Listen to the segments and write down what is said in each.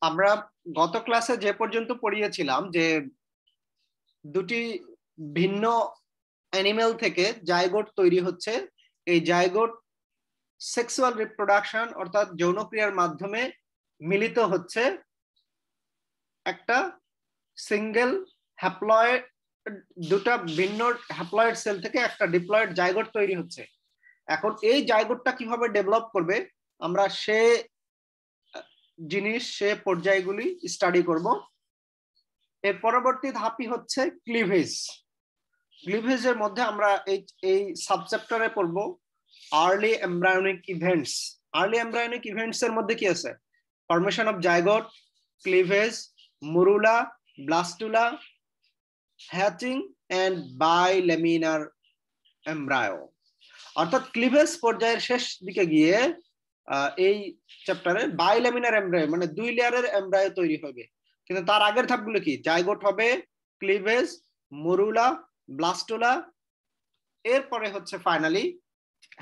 আমরা গত ক্লাসে যে পর্যন্ত পড়িয়েছিলাম যে দুটি ভিন্ন অ্যানিমেল থেকে জাইগোট তৈরি হচ্ছে। এই জাইগোট সেক্সুয়াল রিপ্রোডাকশন অর্থাৎ যৌনক্রিয়ার মাধ্যমে মিলিত হচ্ছে একটা সিঙ্গেল হ্যাপ্লয়েড, দুটা ভিন্ন হ্যাপ্লয়েড সেল থেকে একটা ডিপ্লয়েড জাইগোট তৈরি হচ্ছে। এখন এই জাইগোটটা কিভাবে ডেভেলপ করবে আমরা সে জিনিস সে পর্যায়গুলি স্টাডি করব। এর পরবর্তী ধাপই হচ্ছে ক্লিভেজ। ক্লিভেজের মধ্যে আমরা এই সাবচ্যাপ্টারে পড়ব early embryonic events. Early embryonic events এর মধ্যে কি আছে? Formation of zygote, cleavage, morula, blastula, hatching and bilaminar embryo. অর্থাৎ ক্লিভেজ পর্যায়ের শেষ দিকে গিয়ে এই চ্যাপ্টারে বাইলেমিনার এমব্রায়ো মানে দুই লেয়ারের এমব্রায়ো তৈরি হবে। কিন্তু তার আগের ধাপগুলো কি? জাইগোট হবে, ক্লিভেজ, মুরুলা, ব্লাস্টুলা, এরপরে হচ্ছে ফাইনালি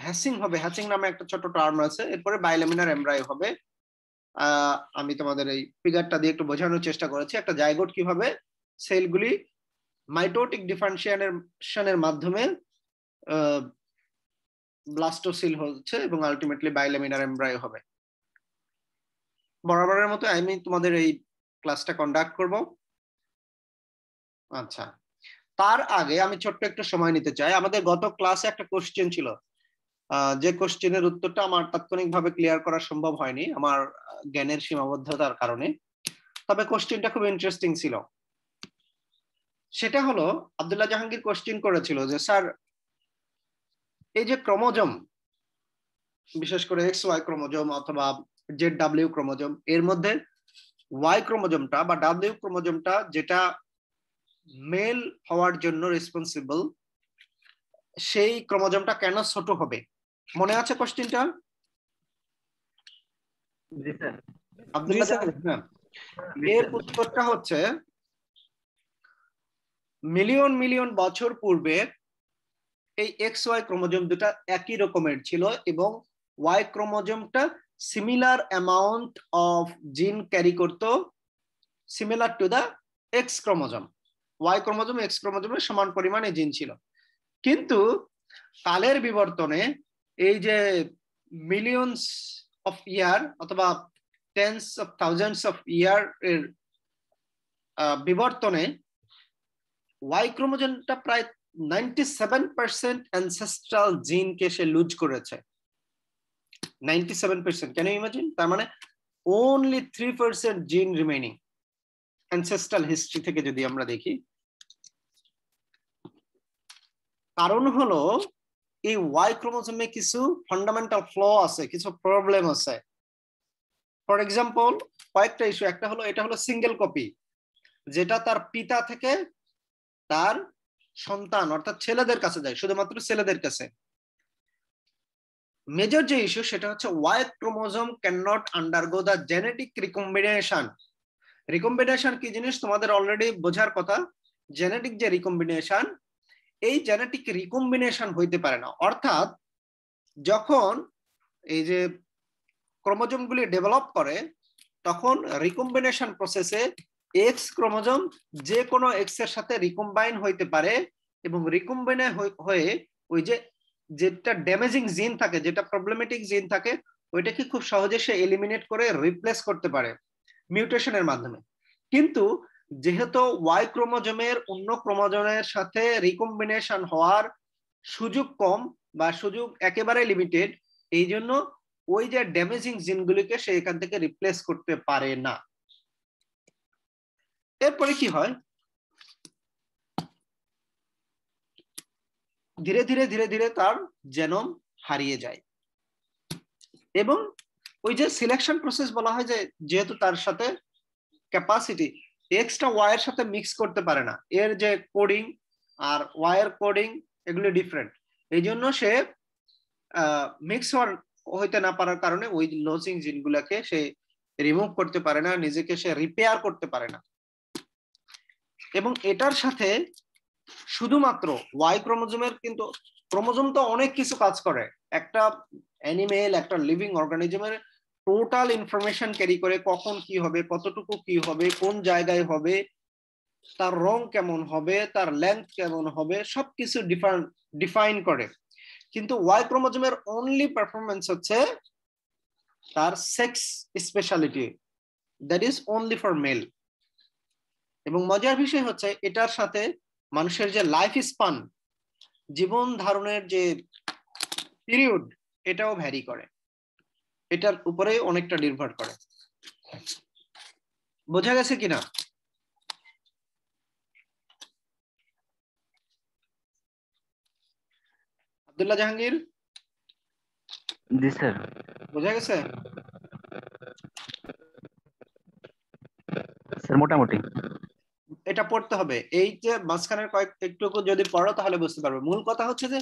হ্যাচিং হবে। হ্যাচিং নামে একটা ছোট টার্ম আছে। এরপরে বাইলেমিনার এমব্রায়ো হবে। আমি তোমাদের এই ফিগারটা দিয়ে একটু বোঝানোর চেষ্টা করেছি একটা জাইগোট কিভাবে সেলগুলি মাইটোটিক ডিফারেন্সিয়েশনের মাধ্যমে ব্লাস্টোসিল হচ্ছে এবং আলটিমেটলি বাইলেমিনার এমব্রায়ো হবে। বরাবরের মতো আমি তোমাদের এই ক্লাসটা কন্ডাক্ট করব। আচ্ছা, তার আগে আমি ছোট্ট একটু সময় নিতে চাই। আমাদের গত ক্লাসে একটা কোশ্চেন ছিল, যে কোশ্চেনের উত্তরটা আমার তাৎক্ষণিকভাবে ক্লিয়ার করা সম্ভব হয়নি আমার জ্ঞানের সীমাবদ্ধতার কারণে। তবে কোশ্চেনটা খুব ইন্টারেস্টিং ছিল। সেটা হলো আব্দুল্লাহ জাহাঙ্গীর কোশ্চেন করেছিল যে স্যার এই যে ক্রোমোজোম, বিশেষ করে এক্স ওয়াই ক্রোমোজোম অথবা জেড ডাব্লিউ ক্রোমোজোম, এর মধ্যে ওয়াই ক্রোমোজোমটা বা ডাব্লিউ ক্রোমোজোমটা যেটা মেল হওয়ার জন্য রেসপন্সিবল, সেই ক্রোমোজোমটা কেন ছোট হবে? মনে আছে কোশ্চেনটা? আব্দুল্লাহ জাহাঙ্গীর, এর উত্তরটা হচ্ছে মিলিয়ন মিলিয়ন বছর পূর্বে এই এক্স ওয়াই ক্রোমোজোম দুটা একই রকমের ছিল এবং ওয়াই ক্রোমোজোমটা similar amount of gene carry করত, similar to the X chromosome. Y chromosome X ক্রোমোজোমের সমান পরিমাণে জিন ছিল। কিন্তু কালের বিবর্তনে এই যে মিলিয়নস অফ ইয়ার অথবা টেন্স অফ থাউজেন্ডস অফ ইয়ার এর বিবর্তনে ওয়াই ক্রোমোজোমটা প্রায় 97% অ্যানসেস্ট্রাল জিনকে সে লুজ করেছে। 97%, ক্যান ইউ ইমাজিন? তার মানে only 3% জিন রিমেইনিং অ্যানসেস্ট্রাল হিস্ট্রি থেকে যদি আমরা দেখি। কারণ হলো এই ওয়াই ক্রোমোজোমে কিছু ফান্ডামেন্টাল ফ্ল আছে, কিছু প্রবলেম আছে। ফর এক্সাম্পল কয়েকটা ইস্যু। একটা হলো এটা হলো সিঙ্গেল কপি, যেটা তার পিতা থেকে তার সন্তান অর্থাৎ ছেলেদের কাছে যায়, শুধুমাত্র ছেলেদের কাছে। মেজর যে ইস্যু সেটা হচ্ছে Y chromosome can not undergo the genetic recombination. Recombination কি জিনিস তোমাদের অলরেডি বোঝার কথা। জেনেটিক যে রিকম্বিনেশন, এই জেনেটিক রিকম্বিনেশন হইতে পারে না। অর্থাৎ যখন এই যে ক্রোমোজোম গুলি ডেভেলপ করে তখন রিকম্বিনেশন প্রসেসে এক্স ক্রোমোজোম যে কোনো এক্স এর সাথে রিকম্বাইন হইতে পারে এবং রিকম্বাইন হয়ে ওই যে যেটা ড্যামেজিং জিন থাকে, যেটা প্রবলেমেটিক জিন থাকে, ওইটাকে খুব সহজে সে এলিমিনেট করে রিপ্লেস করতে পারে মিউটেশনের মাধ্যমে। কিন্তু যেহেতু ওয়াই ক্রোমোজোমের অন্য ক্রোমোজোমের সাথে রিকম্বিনেশন হওয়ার সুযোগ কম বা সুযোগ একেবারে লিমিটেড, এই জন্য ওই যে ড্যামেজিং জিনগুলিকে সে এখান থেকে রিপ্লেস করতে পারে না। এরপরে কি হয়? ধীরে ধীরে ধীরে ধীরে তার জেনোম হারিয়ে যায় এবং ওই যে সিলেকশন প্রসেস বলা হয় যে যেহেতু তার সাথে ক্যাপাসিটি এক্সট্রা ওয়াই এর সাথে মিক্স করতে পারে না, এর যে কোডিং আর ওয়াই এর কোডিং এগুলো ডিফারেন্ট, এই জন্য সে মিক্স হইতে না পারার কারণে ওই লসিং জিনগুলোকে সে রিমুভ করতে পারে না, নিজেকে সে রিপেয়ার করতে পারে না। এবং এটার সাথে শুধুমাত্র ওয়াই ক্রোমোজোমের, কিন্তু ক্রোমোজোম তো অনেক কিছু কাজ করে। একটা অ্যানিমেল, একটা লিভিং অর্গানিজমের টোটাল ইনফরমেশন ক্যারি করে, কখন কি হবে, কতটুকু কি হবে, কোন জায়গায় হবে, তার রং কেমন হবে, তার লেন্থ কেমন হবে, সবকিছু ডিফাইন করে। কিন্তু ওয়াই ক্রোমোজোমের অনলি পারফরমেন্স হচ্ছে তার sex speciality, that is only for mail. এবং মজার বিষয় হচ্ছে এটার সাথে মানুষের যে লাইফ স্পান, জীবন ধারণের যে পিরিয়ড, এটাও ভ্যারি করে, এটার উপরে অনেকটা নির্ভর করে। বোঝা গেছে কিনা? আব্দুল্লাহ জাহাঙ্গীর, জি স্যার। বোঝা গেছে? স্যার মোটামুটি। এটা পড়তে হবে, এই যে মাঝখানের একটু যদি পড়ো তাহলে বুঝতে পারবে। মূল কথা হচ্ছে যে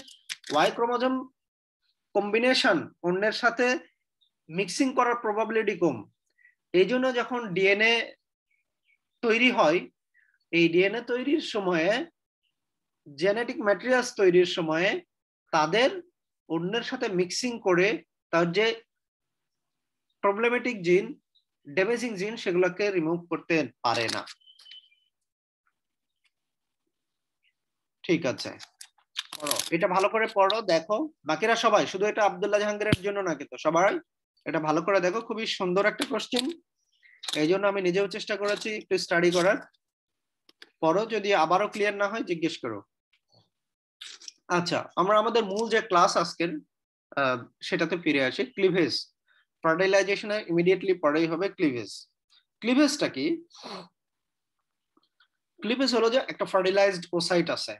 ওয়াই ক্রোমোজোম কম্বিনেশন অন্যের সাথে মিক্সিং করার প্রবাবিলিটি কম। এই জন্য যখন ডিএনএ তৈরি হয়, এই ডিএনএ তৈরির সময়ে, জেনেটিক ম্যাটেরিয়ালস তৈরির সময়ে তাদের অন্যের সাথে মিক্সিং করে তার যে প্রবলেমেটিক জিন, ড্যামেজিং জিন, সেগুলোকে রিমুভ করতে পারে না। ঠিক আছে, পড়ো, এটা ভালো করে পড়ো, দেখো। বাকিরা সবাই, শুধু এটা আব্দুল্লাহ জাহাঙ্গীরের জন্য না, কিন্তু সবাই এটা ভালো করে দেখো। খুবই সুন্দর একটা কোশ্চেন, এই জন্য আমি নিজেও চেষ্টা করেছি একটু স্টাডি করার। পড়ো, যদি আবারও ক্লিয়ার না হয় জিজ্ঞেস করো। আচ্ছা, আমরা আমাদের মূল যে ক্লাস আজকের, সেটাতে ফিরে আসি। ক্লিভেজ, ফার্টিলাইজেশনে ইমিডিয়েটলি পড়াই হবে ক্লিভেজ। ক্লিভেজটা কি? ক্লিভেজ হলো যে একটা ফার্টিলাইজড ওসাইট আছে,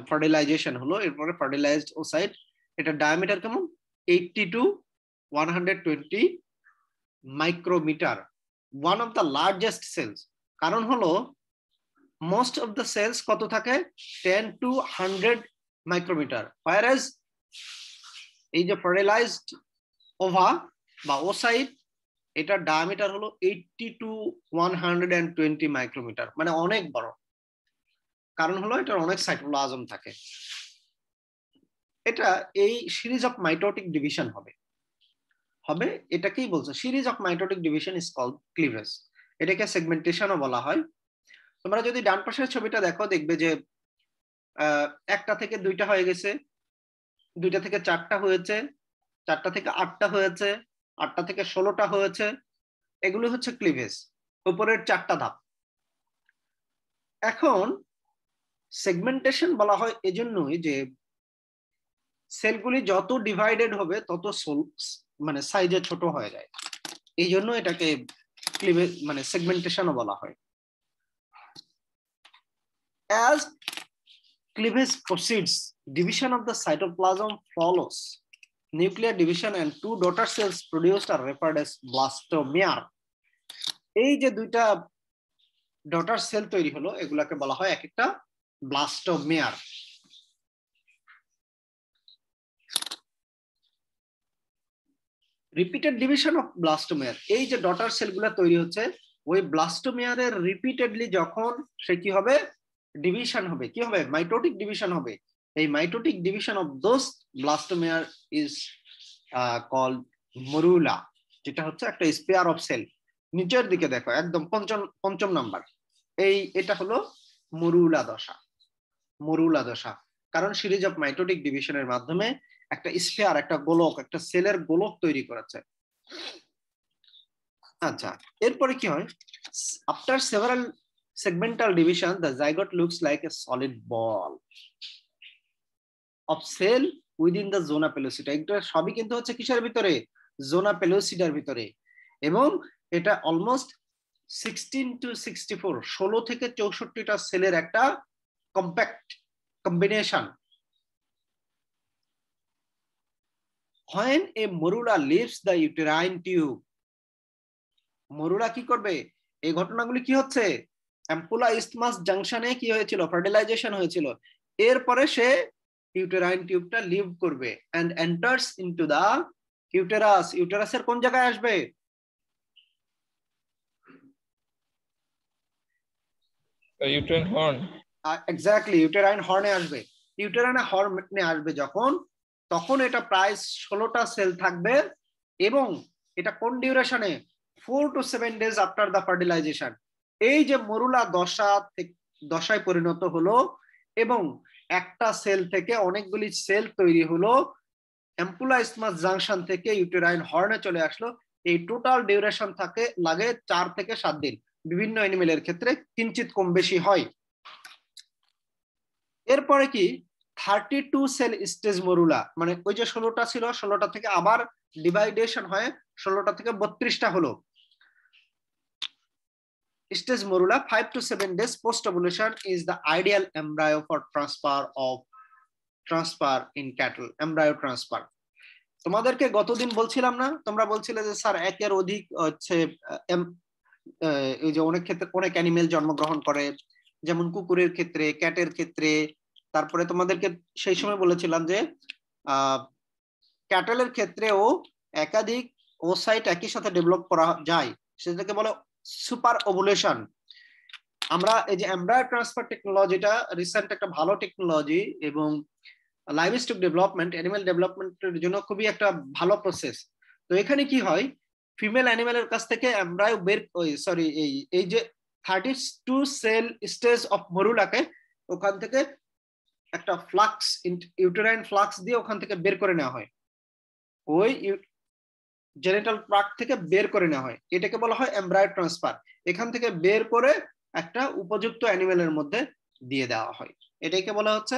ফার্টিলাইজেশন হলো, এরপরে ফার্টিলাইজড ওসাইট, এটা ডায়ামিটার কেমন, 80 to 120 micrometer, one of the largest cells. কারণ হলো মোস্ট অফ দ্য সেলস কত থাকে, 10 to 100 মাইক্রোমিটার, whereas এই যে ফার্টিলাইজড ওভা বা ওসাইট, এটার ডায়ামিটার হলো 80 to 120 মাইক্রোমিটার, মানে অনেক বড়। কারণ হলো এটার অনেক সাইটোপ্লাজম থাকে। এটা এই সিরিজ অফ মাইটোটিক ডিভিশন হবে, এটাকেই বলছে series of mitotic division is called cleavage. এটাকে সেগমেন্টেশনও বলা হয়। তোমরা যদি ডান পাশের ছবিটা দেখো, দেখবে যে একটা থেকে দুইটা হয়ে গেছে, দুইটা থেকে চারটা হয়েছে, চারটা থেকে আটটা হয়েছে, আটটা থেকে 16টা হয়েছে, এগুলো হচ্ছে ক্লিভেজ, উপরের চারটা ধাপ। এখন সেগমেন্টেশন বলা হয় এজন্যই যে সেলগুলি যত ডিভাইডেড হবে তত মানে সাইজে ছোট হয়ে যায়, এই জন্য এটাকে ক্লিভেজ মানে সেগমেন্টেশনও বলা হয়। As cleavage proceeds, division of the cytoplasm follows. Nuclear division and two daughter cells produced are referred as blastomere. এই যে দুইটা ডটার সেল তৈরি হলো, এগুলাকে বলা হয় এক একটা ব্লাস্টোমেয়ার। রিপিটেড ডিভিশন অফ ব্লাস্টোমেয়ার, এই যে ডটার সেলগুলো তৈরি হচ্ছে, ওই ব্লাস্টোমেয়ারের রিপিটেডলি যখন সে কি হবে, ডিভিশন হবে, কি হবে, মাইটোটিক ডিভিশন হবে। এই mitotic division of those blastomere is called morula, যেটা হচ্ছে একটা স্পেয়ার অফ সেল। নিচের দিকে দেখো, একদম পঞ্চম নাম্বার, এটা হলো মরুলা দশা। মরুলা দশা কারণ সিরিজ অফ মাইটোটিক ডিভিশনের মাধ্যমে একটা স্ফিয়ার, একটা গোলক, একটা সেলের গোলক তৈরি করেছে। আচ্ছা, এরপরে কি হয়, after several segmental division the zygote looks like a solid ball of cell within the zona pellucida. এটা সবই কিন্তু হচ্ছে কিসের ভিতরে, জোনা পেলোসিডার ভিতরে। এবং এটা অলমোস্ট 16 to 64, 16 থেকে 64টা সেলের একটা compact combination. When a morula leaves the uterine tube, morula কি করবে, এই ঘটনাগুলি কি হচ্ছে, অ্যাম্পুলা ইসথমাস জাংশনে কি হয়েছিল, ফার্টিলাইজেশন হয়েছিল, এরপরে সে ইউটেরাইন টিউবটা লিভ করবে and enters into the uterus. ইউটেরাসের কোন জায়গায় আসবে, ইউটেরাইন হর্ন। এক্স্যাক্টলি, ইউটেরাইন হর্নে আসবে। ইউটেরাইন হর্নে আসবে যখন, তখন এটা প্রায় 16টা সেল থাকবে এবং এটা কোন ডিউরেশনে? 4 to 7 days after the fertilization. এই যে মরুলা দশায় পরিণত হলো এবং একটা সেল থেকে অনেকগুলি সেল তৈরি হলো, অ্যাম্পুলা ইসমাস জাংশন থেকে ইউটেরাইন হর্নে চলে আসলো, এই টোটাল ডিউরেশন লাগে 4 থেকে 7 দিন। বিভিন্ন অ্যানিমেলের ক্ষেত্রে কিঞ্চিত কম বেশি হয়। এরপরে কি 32 সেল স্টেজ মরুলা, মানে ওই যে 16টা ছিল, 16টা থেকে আবার ডিভাইডেশন হয়ে 16টা থেকে 32টা হলো stage morula. 5 to 7 days post ovulation is the ideal embryo for transfer in cattle, embryo transfer। তোমাদেরকে গতদিন বলছিলাম না, তোমরা বলছিলে যে স্যার একের অধিক হচ্ছে এই যে অনেক ক্ষেত্রে অনেক অ্যানিমেল জন্মগ্রহণ করে, যেমন কুকুরের ক্ষেত্রে, ক্যাটের ক্ষেত্রে। তারপরে তোমাদেরকে সেই সময় বলেছিলাম যে ক্যাটেলের ক্ষেত্রেও একাধিক ওসাইট একই সাথে ডেভেলপ করা যায়, সেটাকে বলে সুপার ওভুলেশন। আমরা এই যে এমব্রায়ো ট্রান্সফার টেকনোলজিটা রিসেন্ট একটা ভালো টেকনোলজি এবং লাইভস্টক ডেভেলপমেন্ট, অ্যানিমেল ডেভেলপমেন্টের জন্য খুবই একটা ভালো প্রসেস। তো এখানে কি হয়, ফিমেল অ্যানিমেলের কাছ থেকে এমব্রায়ো এই যে 32 সেল স্টেজ অফ মরুলাকে ওখান থেকে একটা ফ্লাক্স, ইউটেরাইন ফ্লাক্স দিয়ে ওখান থেকে বের করে নেওয়া হয়, ওই জেনিটাল ট্র্যাক্ট থেকে বের করে নেওয়া হয়। এটাকে বলা হয় এমব্রায়ো ট্রান্সফার। এখান থেকে বের করে একটা উপযুক্ত অ্যানিমেলের মধ্যে দিয়ে দেওয়া হয়, এটাকে বলা হচ্ছে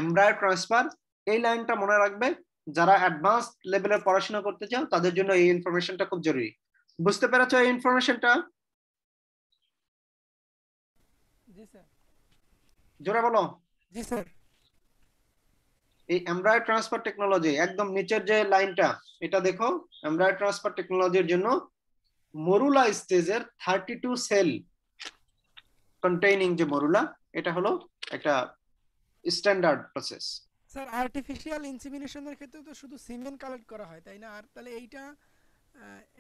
এমব্রায়ো ট্রান্সফার। এই লাইনটা মনে রাখবে, যারা অ্যাডভান্স লেভেলের পড়াশোনা করতে চাও তাদের জন্য এই ইনফরমেশনটা খুব জরুরি। বুঝতে পেরেছো এই ইনফরমেশনটা? জি স্যার। জোরে বলো। জি স্যার। এই এমব্রায়ো ট্রান্সফার টেকনোলজি একদম নিচের যে লাইনটা, এটা দেখো, এমব্রায়ো ট্রান্সফার টেকনোলজির জন্য মরুলা স্টেজের 32 সেল কন্টেইনিং যে মরুলা, এটা হলো একটা স্ট্যান্ডার্ড প্রসেস। স্যার আর্টিফিশিয়াল ইনসেমিনেশনের ক্ষেত্রে তো শুধু সিমেন কালেক্ট করা হয়, তাই না? আর তাহলে এইটা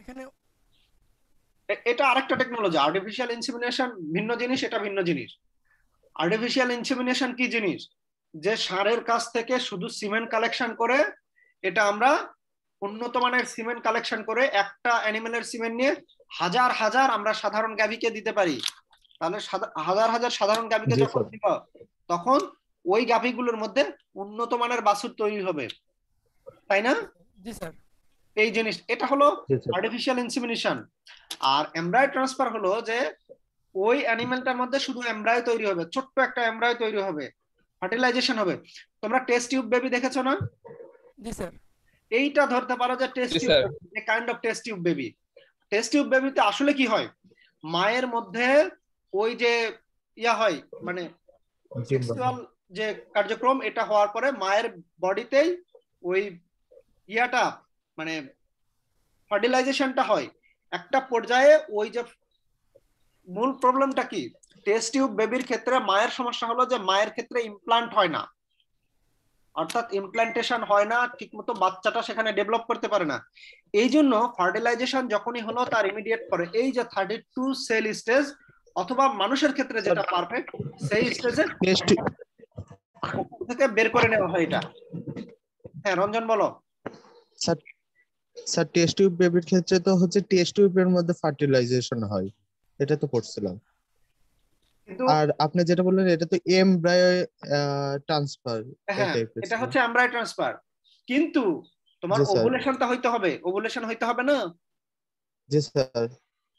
এখানে এটা আরেকটা টেকনোলজি। আর্টিফিশিয়াল ইনসেমিনেশন ভিন্ন জিনিস, এটা ভিন্ন জিনিস। আর্টিফিশিয়াল ইনসেমিনেশন কি জিনিস? যে ষাঁড়ের কাছ থেকে শুধু সিমেন্ট কালেকশন করে, এটা আমরা উন্নত মানের সিমেন্ট কালেকশন করে একটা অ্যানিমেলের সিমেন্ট নিয়ে হাজার হাজার আমরা সাধারণ গাভীকে দিতে পারি। তাহলে হাজার হাজার সাধারণ গাভীকে যখন দিব, তখন ওই গাভীগুলোর মধ্যে উন্নত মানের বাছুর তৈরি হবে, তাই না? জি স্যার। এই জিনিস, এটা হলো আর্টিফিশিয়াল ইনসেমিনেশন। আর এমব্রায়ো ট্রান্সফার হলো যে ওই অ্যানিমেলটার মধ্যে শুধু এমব্রায়ো তৈরি হবে, ছোট্ট একটা এমব্রায়ো তৈরি হবে, ফার্টিলাইজেশন হবে। তোমরা টেস্ট টিউব বেবি দেখেছো না? জি স্যার। এইটা ধরতে পারো যে টেস্ট টিউব, যে kind of test tube baby. Test tube বেবিতে আসলে কি হয়, মায়ের মধ্যে ওই যে ইয়া হয়, মানে সেক্সুয়াল যে কার্যক্রম, এটা হওয়ার পরে মায়ের বডিতেই ওই ইয়াটা মানে ফার্টিলাইজেশনটা হয়। একটা পর্যায়ে ওই যে মূল প্রবলেমটা কি, টেস্ট টিউব বেবির ক্ষেত্রে মায়ের সমস্যা হলো যে মায়ের ক্ষেত্রে ইমপ্লান্ট হয় না, অর্থাৎ ইমপ্লান্টেশন হয় না ঠিকমতো, বাচ্চাটা সেখানে ডেভেলপ করতে পারে না। এই জন্য ফার্টিলাইজেশন যখনই হলো তার ইমিডিয়েট পরে এই যে 32 সেল স্টেজ, অথবা মানুষের ক্ষেত্রে যেটা পারফেক্ট সেই স্টেজে থেকে বের করে নেওয়া হয় এটা। হ্যাঁ রঞ্জন বলো। স্যার টেস্ট টিউব বেবির ক্ষেত্রে তো হচ্ছে টেস্ট টিউবের মধ্যে ফার্টিলাইজেশন হয়, এটা তো পড়ছিলাম। আর আপনি যেটা বললেন এটা তো এমব্রায়ো ট্রান্সফার, এটা হচ্ছে এমব্রায়ো ট্রান্সফার, কিন্তু তোমার ওভুলেশনটা হইতে হবে, ওভুলেশন হইতে হবে না? জি স্যার।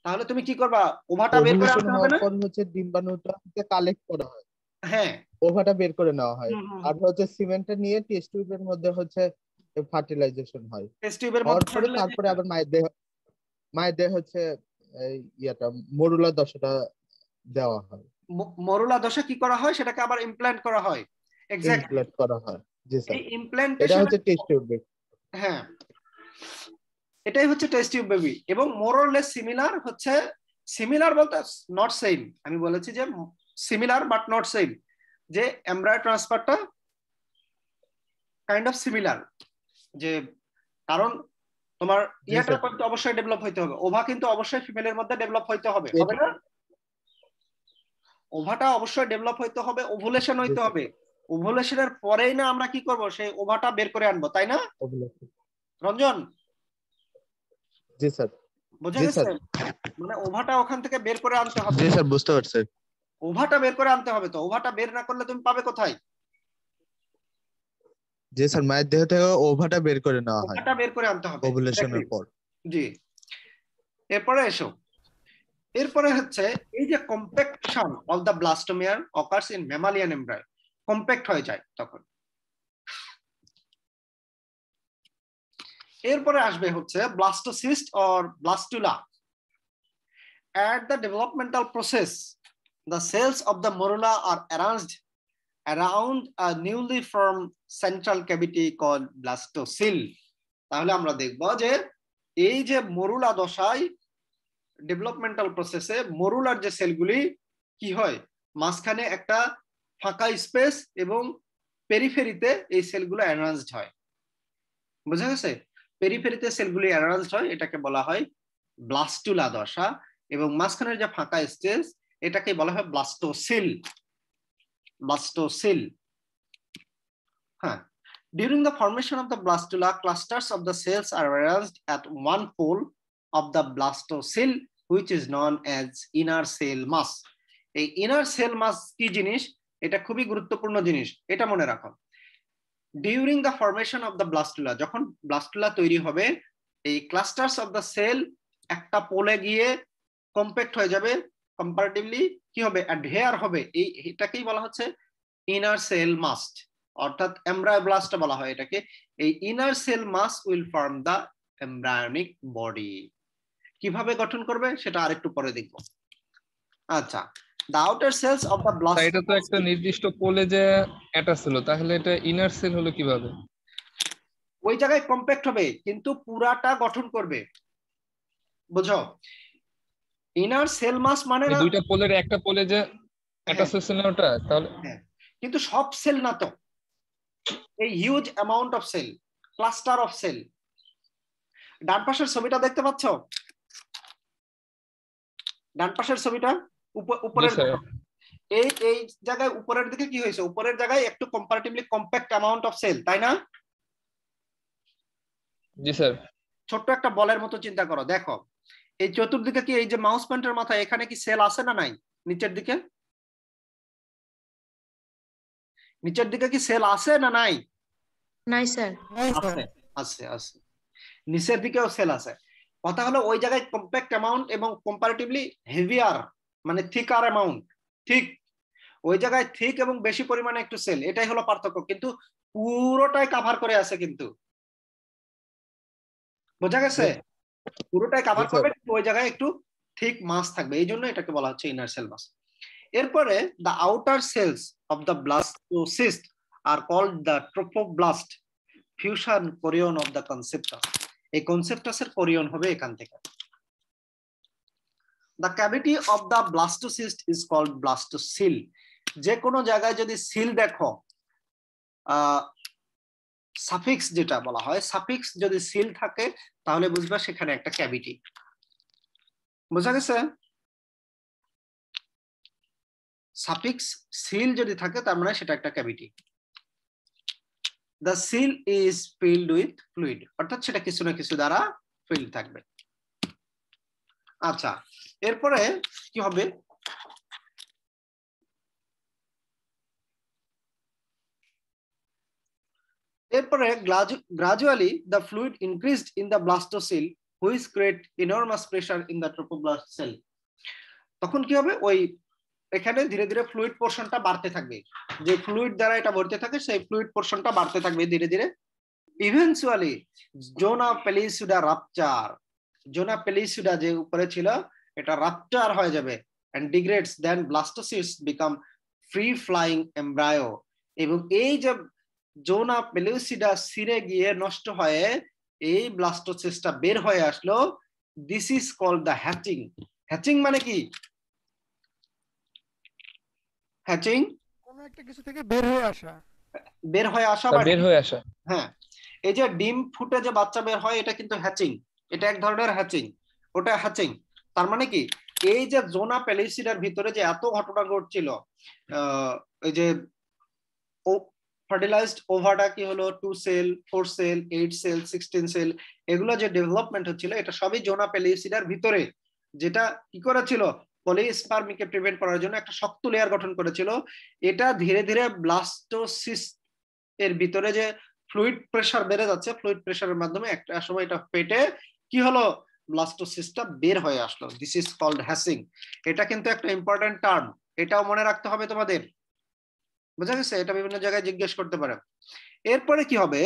তাহলে তুমি কি করবা, ওভাটা বের করে আনতে হবে না? পর হচ্ছে ডিম্বাণুটা কালেক্ট করা হয়, হ্যাঁ ওভাটা বের করে নেওয়া হয়, আর হচ্ছে সিমেন্টটা নিয়ে টেস্ট টিউবের মধ্যে হচ্ছে ফার্টিলাইজেশন হয়। টেস্ট টিউবের মধ্যে তারপরে আবার মায়ের দেহে হচ্ছে ইয়াটা মরুলা দশাটা দেওয়া হয়। মরুলা দশা কি করা হয়, সেটাকে আবার ইমপ্ল্যান্ট করা হয়। এক্স্যাক্টলি ইমপ্ল্যান্ট করা হয়। জি স্যার। এই ইমপ্ল্যান্টেশন, এটা হচ্ছে টেস্ট টিউব বেবি। হ্যাঁ এটাই হচ্ছে টেস্ট টিউব বেবি। এবং মোর অর লেস সিমিলার, হচ্ছে সিমিলার বলতে নট সেম, আমি বলেছি যে সিমিলার বাট নট সেম, যে এমব্রায়ো ট্রান্সফারটা কাইন্ড অফ সিমিলার, যে কারণ তোমার ইয়াটা কিন্তু অবশ্যই ডেভেলপ হইতে হবে, ওভা কিন্তু অবশ্যই ফিমেলের মধ্যে ডেভেলপ হইতে হবে, হবে না? ওভাটা অবশ্যই ডেভেলপ হইতে হবে, ওভুলেশন হইতে হবে। ওভুলেশনের পরেই না আমরা কি করব, সেই ওভাটা বের করে আনবো, তাই না রঞ্জন? জি স্যার। বোঝা জি গেছে? স্যার। মানে ওভাটা ওখান থেকে বের করে আনতে হবে। জি স্যার, বুঝতে পারছি। ওভাটা বের করে আনতে হবে, তো ওভাটা বের না করলে তুমি পাবে কোথায়? জি স্যার, মায়ের দেহ থেকে ওভাটা বের করে নেওয়া হয় ওভাটা বের করে আনতে হবে। ওভুলেশনের পর। জি, এরপরে এসো। এরপরে হচ্ছে এই যে compaction of the blastomere occurs in mammalian embryo, compact হয়ে যায় তখন। এরপরে আসবে হচ্ছে blastocyst or blastula. At the developmental process, the cells of the morula are arranged around a newly formed central cavity called blastocele. তাহলে আমরা দেখব যে এই যে মরুলা দশায় ডেভেলপমেন্টাল প্রসেসে মরুলার যে সেলগুলি কি হয়, মাঝখানে একটা ফাঁকা স্পেস এবং পেরিফেরিতে এই সেলগুলো অ্যারেঞ্জড হয়। বুঝা গেছে? পেরিফেরিতে সেলগুলি অ্যারেঞ্জড হয়, এটাকে বলা হয় ব্লাস্টুলা দশা, এবং মাঝখানের যে ফাঁকা স্পেস এটাকে বলা হয় ব্লাস্টোসিল। ব্লাস্টোসিল। হ্যাঁ, during the formation of the blastula, clusters of the cells are arranged at one pole of the blastocele, which is known as inner cell mass. এই inner cell mass কি জিনিস? এটা খুবই গুরুত্বপূর্ণ জিনিস, এটা মনে রাখো। During the formation of the blastula, যখন ব্লাস্টুলা তৈরি হবে, এই ক্লাস্টার্স অফ দ্য সেল একটা পোলে গিয়ে কম্প্যাক্ট হয়ে যাবে, কম্পারেটিভলি কি হবে, অ্যাডহেয়ার হবে। এটাকেই বলা হচ্ছে ইনার সেল মাস, অর্থাৎ এমব্রায়োব্লাস্ট বলা হয় এটাকে। এই inner cell mass will form the embryonic body. কিভাবে গঠন করবে সেটা আরেকটু পরে দেখব। আচ্ছা, the outer cells of the blast, এটা তো একটা নির্দিষ্ট পোলে যে অ্যাটাচ হলো, তাহলে এটা ইনার সেল হলো কিভাবে? ওই জায়গায় কম্প্যাক্ট হবে কিন্তু পুরাটা গঠন করবে, বুঝো? ইনার সেল মাস মানে না দুইটা পোলের একটা পোলে যে অ্যাটাচ হচ্ছে না ওটা, তাহলে কিন্তু সব সেল না তো, এই huge amount of cell, cluster of cell. ডান পাশের ছবিটা দেখতে পাচ্ছ? ডান পাশের ছবিটা উপরের এই এই জায়গায় উপরের দিকে কি হয়েছে, উপরের জায়গায় একটু comparatively compact amount of cell, তাই না? জি স্যার। ছোট্ট একটা বলের মতো চিন্তা করো, দেখো এই চতুর্দিকে কি এই যে মাউস পয়েন্টার মাথায় এখানে কি সেল আছে না নাই? নিচের দিকে, নিচের দিকে কি সেল আছে না নাই? নাই স্যার। আছে আছে আছে, নিচের দিকেও সেল আছে। কথা হলো ওই জায়গায় কম্প্যাক্ট অ্যামাউন্ট এবং কম্পারেটিভলি হেভিয়ার মানে থিকার অ্যামাউন্ট, ঠিক ওই জায়গায় থিক এবং বেশি পরিমাণে একটু সেল, এটাই হলো পার্থক্য, কিন্তু পুরোটাই কভার করে আছে কিন্তু। বোঝা গেছে? পুরোটাই কভার করবে, ওই জায়গায় একটু থিক মাস থাকবে, এই জন্য এটাকে বলা হচ্ছে ইনার সেল মাস। এরপরে the outer cells of the blastocyst are called the trophoblast, fusion chorion of the conceptus. এই কনসেপ্টাসের কোরিয়ন হবে এখান থেকে। The cavity of the blastocyst is called blastocele. যে কোনো জায়গায় যদি সিল দেখো, সাফিক্স যেটা বলা হয়, সাফিক্স যদি সিল থাকে তাহলে বুঝবা সেখানে একটা ক্যাভিটি। বোঝা গেছে? সাফিক্স সিল যদি থাকে তার মানে সেটা একটা cavity. The seal is filled with fluid, অর্থাৎ সেটা কিছু না কিছু দ্বারা ফিল্ড থাকবে। আচ্ছা, এরপরে কি হবে? এরপরে gradually the fluid increased in the blastocele, which create enormous pressure in the trophoblast cell. তখন কি হবে, ওই এখানে ধীরে ধীরে ফ্লুইড পোরশনটা বাড়তে থাকবে, যে ফ্লুইড দ্বারা এটা ভরতে থাকে সেই ফ্লুইড পোরশনটা বাড়তে থাকবে ধীরে ধীরে। ইভেন্চুয়ালি জোনা পেলিসুডা রাপচার, জোনা পেলিসুডা যে উপরে ছিল এটা রাপচার হয়ে যাবে and degrades, then blastocysts become free flying embryo, এবং এই যে জোনা পেলিসুডা ছিঁড়ে গিয়ে নষ্ট হয়ে এই ব্লাস্টোসিস্টটা বের হয়ে আসলো, this is called the hatching. Hatching মানে কি? হ্যাচিং কোন একটা কিছু থেকে বের হয়ে আসা, বের হয়ে আসা বা বের হয়ে আসা। হ্যাঁ, এই যে ডিম ফুটে যে বাচ্চা বের হয় এটা কিন্তু হ্যাচিং, এটা এক ধরনের হ্যাচিং, ওটা হ্যাচিং। তার মানে কি, এই যে জোনা পেলিসিডার ভিতরে যে এত ঘটনা ঘটছিল, এই যে ফার্টিলাইজড ওভাটা কি হলো 2 সেল 4 সেল 8 সেল 16 সেল, এগুলো যে ডেভেলপমেন্ট হচ্ছিল এটা সবই জোনা পেলিসিডার ভিতরে, যেটা কি করেছিল পলিস্পার্মিকে প্রিভেন্ট করার জন্য একটা শক্ত লেয়ার গঠন করেছিল। এটা ধীরে ধীরে ব্লাস্টোসিস্ট এর ভিতরে যে ফ্লুইড প্রেসার বেড়ে যাচ্ছে, ফ্লুইড প্রেসারের মাধ্যমে একটা সময় এটা পেটে কি হলো ব্লাস্টোসিস্টটা বের হয়ে আসলো। This is called হ্যাসিং। এটা কিন্তু একটা ইম্পর্টেন্ট টার্ম, এটাও মনে রাখতে হবে তোমাদের, বুঝা গেছে? এটা বিভিন্ন জায়গায় জিজ্ঞেস করতে পারে। এরপরে কি হবে,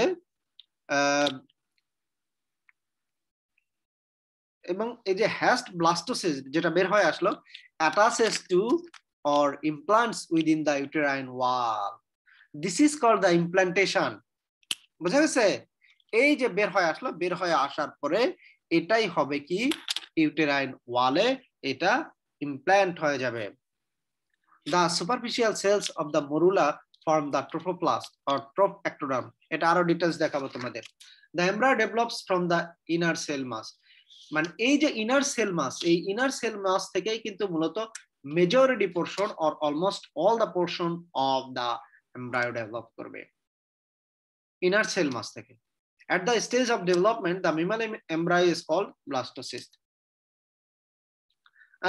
এবং এই যে হ্যাস্ট ব্লাস্টোসিস যেটা বের হয়ে আসলো attaches to or implants within the uterine wall, this is called the implantation. বুঝা গেছে? এই যে বের হয়ে আসলো, বের হয়ে আসার পরে এটাই হবে কি ইউটেরাইন ওয়ালে এটা ইমপ্ল্যান্ট হয়ে যাবে। The superficial cells of the morula form the trophoplast or trophectoderm. এটা আরো ডিটেইলস দেখাবো তোমাদের। The embryo develops from the inner cell mass. মানে এই যে ইনার সেল মাস, এই ইনার সেল মাস থেকেই কিন্তু মূলত majority portion or almost all the portion of the embryo develop করবে ইনার সেল মাস থেকে। At the stage of development, the mammalian embryo is called blastocyst.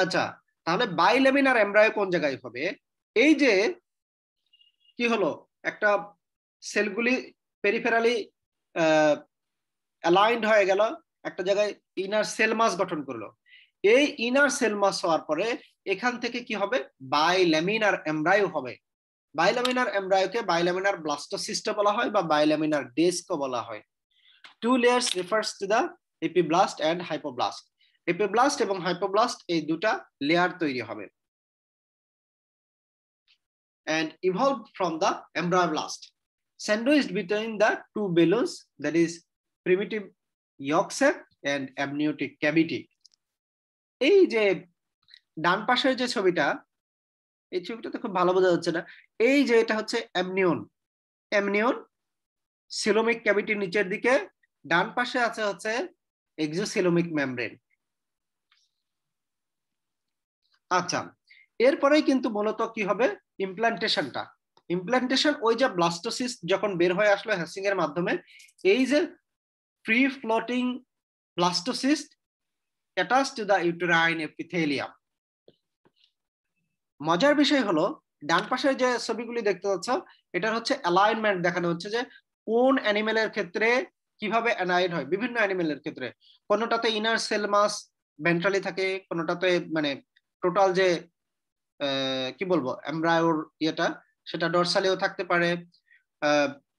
আচ্ছা, তাহলে বাইলেমিনার এমব্রায়ো কোন জায়গায় হবে? এই যে কি হলো একটা সেলগুলি পেরিফেরালি অ্যালাইনড হয়ে গেল, একটা জায়গায় ইনার সেল মাস গঠন করলো। এই ইনার সেল মাস হওয়ার পরে এখান থেকে কি হবে বাইলেমিনার এমব্রায়ো হবে। বাইলেমিনার এমব্রায়োকে বাইলেমিনার ব্লাস্টোসিস্ট বলা হয় বা বাইলেমিনার ডিস্কও বলা হয়। Two layers refers to the epiblast and hypoblast. Epiblast এবং হাইপোব্লাস্ট এই দুটা লেয়ার তৈরি হবে and evolved from the embryoblast, sandwiched between the two balloons, that is primitive yolk sac and amniotic cavity. এই যে ডান পাশের যে ছবিটা, এই ছবিটাতে খুব ভালো বোঝা যাচ্ছে না, এই যে এটা হচ্ছে অ্যামনিয়ন, অ্যামনিয়ন সিলোমিক ক্যাভিটির নিচের দিকে, ডান পাশে আছে হচ্ছে এক্সোসিলোমিক মেমব্রেন। আচ্ছা, এরপরেই কিন্তু মূলত কি হবে ইমপ্লান্টেশনটা। ইমপ্লান্টেশন ওই যে ব্লাস্টোসিস্ট যখন বের হয়ে আসলো হ্যাসিং এর মাধ্যমে, এই যে free floating blastocyst attach to the uterine epithelium. মজার বিষয় হলো ডান পাশে যে ছবিগুলি দেখতে পাচ্ছ এটার হচ্ছে অ্যালাইনমেন্ট দেখানো হচ্ছে যে কোন অ্যানিমেলের ক্ষেত্রে কিভাবে অ্যালাইন হয়। বিভিন্ন অ্যানিমেলের ক্ষেত্রে কোনটাতে ইনার সেল মাস ভেন্ট্রালি থাকে, কোনটাতে মানে টোটাল যে কি বলবো এমব্রায়োর ইয়েটা সেটা ডরসালিও থাকতে পারে,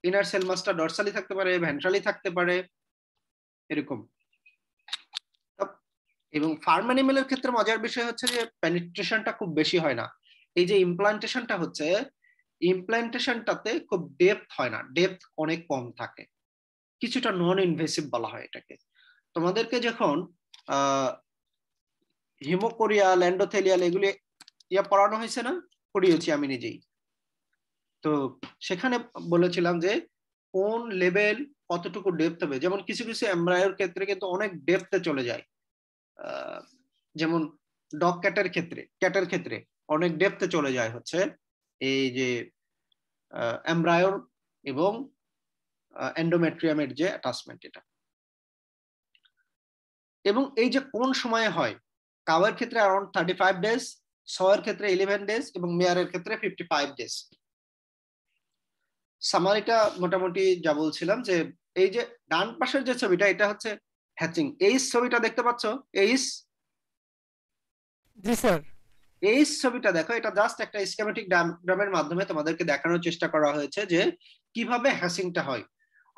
ইনার সেল মাসটা ডরসালি থাকতে পারে, ভেন্ট্রালি থাকতে পারে, এরকম। এবং ফার্ম অ্যানিমেলের ক্ষেত্রে মজার বিষয় হচ্ছে যে পেনিট্রেশনটা খুব বেশি হয় না। এই যে ইমপ্লান্টেশনটা হচ্ছে, ইমপ্লান্টেশনটাতে খুব ডেপথ হয় না, ডেপথ অনেক কম থাকে, কিছুটা নন ইনভেসিভ বলা হয় এটাকে। তোমাদেরকে যখন হিমোকোরিয়াল এন্ডোথেলিয়াল এগুলি ইয়া পড়ানো হয়েছে না, পড়িয়েছি আমি নিজেই, তো সেখানে বলেছিলাম যে কোন লেভেল কতটুকু ডেপথ হবে। যেমন কিছু কিছু এমব্রায়োর ক্ষেত্রে কিন্তু অনেক ডেপথে চলে যায়, যেমন ডগ ক্যাটের ক্ষেত্রে অনেক ডেপথে চলে যায় হচ্ছে এই যে এমব্রায়োর এবং এন্ডোমেট্রিয়ামের যে অ্যাটাচমেন্ট এটা। এবং এই যে কোন সময়ে হয়, কাউয়ের ক্ষেত্রে अराउंड 35 ডেজ, সয়ের ক্ষেত্রে 11 ডেজ এবং মেয়ারের ক্ষেত্রে 55 ডেজ। সামারিটা মোটামুটি যা বলছিলাম যে এই যে ডান পাশের যে ছবিটা এটা হচ্ছে হ্যাচিং। এই ছবিটা দেখতে পাচ্ছ, জি স্যার, এই ছবিটা দেখো, এটা জাস্ট একটা স্কিমেটিক ডায়াগ্রামের মাধ্যমে তোমাদেরকে দেখানোর চেষ্টা করা হয়েছে যে কিভাবে হ্যাচিংটা হয়।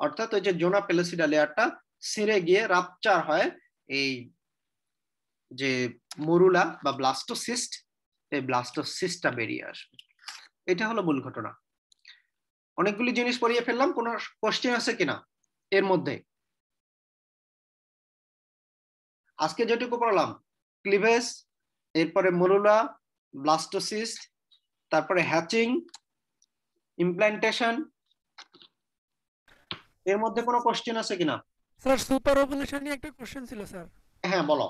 অর্থাৎ ওই যে জোনা পেলোসিডা লেয়ারটা ছিঁড়ে গিয়ে রাপচার হয় এই যে মরুলা বা ব্লাস্টোসিস্ট, এই ব্লাস্টোসিস্টটা বেরিয়ে আসবে। এটা হলো মূল ঘটনা। অনেকগুলি জিনিস পড়িয়ে ফেললাম, কোনো কোশ্চেন আছে কিনা এর মধ্যে? আজকে যেটুকু পড়লাম ক্লিভেজ, এরপরে মরুলা, ব্লাস্টোসিস্ট, তারপরে হ্যাচিং, ইমপ্লান্টেশন, এর মধ্যে কোনো কোশ্চেন আছে কিনা? স্যার সুপার ওভুলেশন নিয়ে একটা কোশ্চেন ছিল স্যার। হ্যাঁ বলো।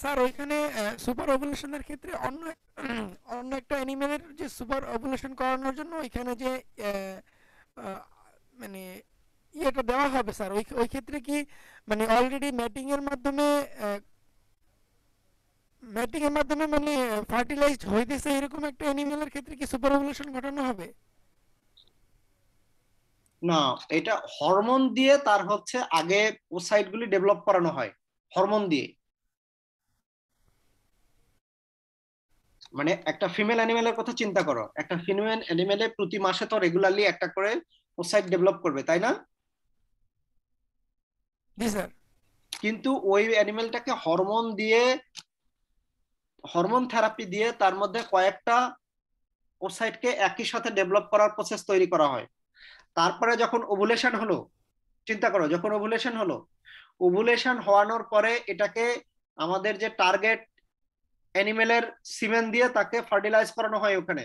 স্যার ওইখানে সুপার ওভুলেশনের ক্ষেত্রে অন্য একটা অ্যানিমেলের যে সুপার ওভুলেশন করানোর জন্য ওইখানে যে মানে ইয়েটা দেওয়া হবে স্যার, ওই ওই ক্ষেত্রে কি মানে অলরেডি ম্যাটিং এর মাধ্যমে মানে ফার্টিলাইজড হইতেছে এরকম একটা অ্যানিমেলের ক্ষেত্রে কি সুপার ওভুলেশন ঘটানো হবে? না, এটা হরমোন দিয়ে তার হচ্ছে আগে ওসাইট গুলি ডেভেলপ করানো হয় হরমোন দিয়ে। মানে একটা ফিমেল অ্যানিমেলের কথা চিন্তা করো, একটা ফিমেল অ্যানিমেলে প্রতি মাসে তো রেগুলারলি একটা করে ওসাইট ডেভেলপ করবে, তাই না? জি স্যার। কিন্তু ওই অ্যানিমেলটাকে হরমোন থেরাপি দিয়ে তার মধ্যে কয়েকটা ওসাইটকে একই সাথে ডেভেলপ করার প্রসেস তৈরি করা হয়। তারপরে যখন ওভুলেশন হলো, চিন্তা করো, যখন ওভুলেশন হলো, ওভুলেশন হওয়ানোর পরে এটাকে আমাদের যে টার্গেট অ্যানিমেলের সিমেন দিয়ে তাকে ফার্টিলাইজ করানো হয় ওখানে।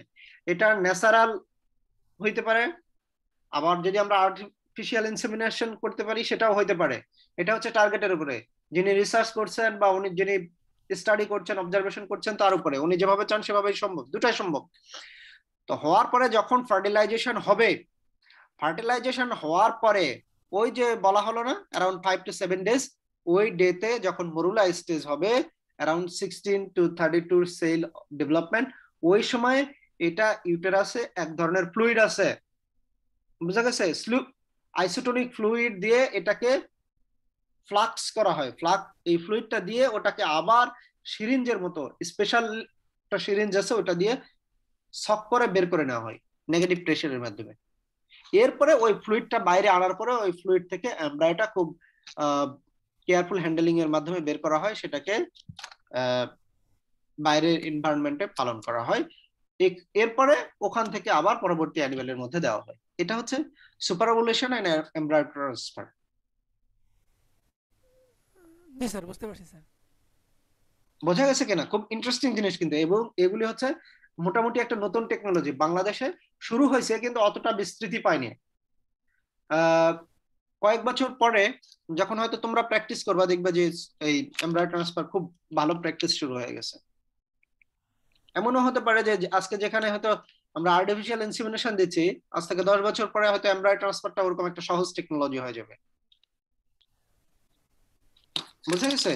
এটা ন্যাচারাল হইতে পারে, আবার যদি আমরা আর্টিফিশিয়াল ইনসেমিনেশন করতে পারি সেটাও হইতে পারে। এটা হচ্ছে টার্গেটের উপরে, যিনি রিসার্চ করছেন বা যিনি স্টাডি করছেন, অবজারভেশন করছেন, তার উপরে। উনি যেভাবে চান সেভাবেই সম্ভব, দুটাই সম্ভব। তো হওয়ার পরে যখন ফার্টিলাইজেশন হবে, ফার্টিলাইজেশন হওয়ার পরে ওই যে বলা হলো না অ্যারাউন্ড 5 to 7 ডেজ, ওই ডেতে যখন মরুলা স্টেজ হবে অ্যারাউন্ড 16 to 32 সেল ডেভেলপমেন্ট, ওই সময় এটা ইউটেরাসে এক ধরনের ফ্লুইড আছে, বুঝা গেছে? আইসোটোনিক ফ্লুইড দিয়ে এটাকে ফ্লাক্স করা হয়। এই ফ্লুইডটা দিয়ে ওটাকে আবার সিরিঞ্জের মতো স্পেশাল একটা সিরিঞ্জ আছে, ওটা দিয়ে সক করে বের করে নেওয়া হয় নেগেটিভ প্রেসারের মাধ্যমে। এরপরে ওই ফ্লুইডটা বাইরে আনার পরে ওই ফ্লুইড থেকে এমব্রায়োটা খুব কেয়ারফুল হ্যান্ডলিং এর মাধ্যমে বের করা হয়, সেটাকে বাইরের এনভায়রনমেন্টে পালন করা হয়। এরপরে ওখান থেকে আবার পরবর্তী অ্যানিমেলের মধ্যে দেওয়া হয়। এটা হচ্ছে super ovulation and embryo transfer. জি স্যার, বুঝতে পারছি স্যার। বোঝা গেছে কিনা? খুব ইন্টারেস্টিং জিনিস কিন্তু, এবং এগুলি হচ্ছে মোটামুটি একটা নতুন টেকনোলজি, বাংলাদেশে শুরু হয়েছে কিন্তু অতটা বিস্তৃতি পায়নি। কয়েক বছর পরে যখন হয়তো তোমরা প্র্যাকটিস করবা, দেখবে যে এই এমব্রায়ো ট্রান্সফার খুব ভালো প্র্যাকটিস শুরু হয়ে গেছে। এমনও হতে পারে যে আজকে যেখানে হয়তো আমরা আর্টিফিশিয়াল ইনসেমিনেশন দিচ্ছি, আজ থেকে 10 বছর পরে হয়তো এমব্রায়ো ট্রান্সফারটা ওরকম একটা সহজ টেকনোলজি হয়ে যাবে। বুঝা গেছে?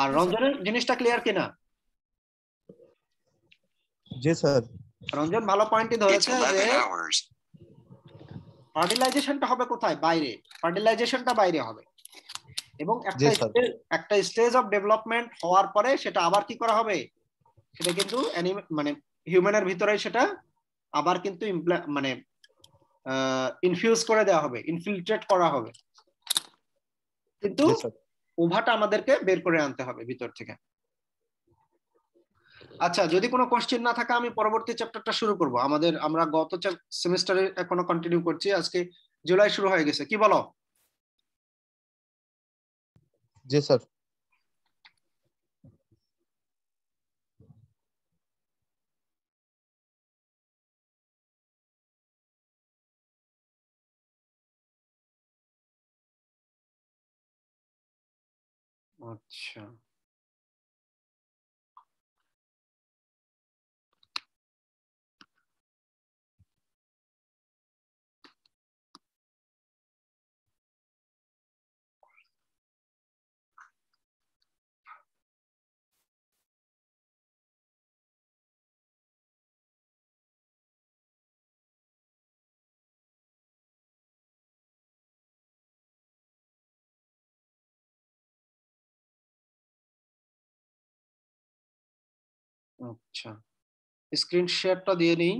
আর রঞ্জনের জিনিসটা ক্লিয়ার কিনা? জি স্যার। রঞ্জন ভালো পয়েন্টই ধরেছে যে ফার্টিলাইজেশনটা হবে কোথায়? বাইরে। ফার্টিলাইজেশনটা বাইরে হবে, এবং একটা স্টেজ অফ ডেভেলপমেন্ট হওয়ার পরে সেটা আবার কি করা হবে, সেটা কিন্তু মানে হিউম্যানের ভিতরে সেটা আবার কিন্তু মানে ইনফিউজ করে দেওয়া হবে, ইনফিল্ট্রেট করা হবে, কিন্তু ওভাটা আমাদেরকে বের করে আনতে হবে ভিতর থেকে। আচ্ছা, যদি কোনো কোশ্চেন না থাকে আমি পরবর্তী চ্যাপ্টারটা শুরু করব। আমরা গত সেমিস্টারে এখনো কন্টিনিউ করছি, আজকে জুলাই শুরু হয়ে গেছে, কি বলো? জি স্যার। আচ্ছা, আচ্ছা, স্ক্রিন শেয়ারটা দিয়ে নিই।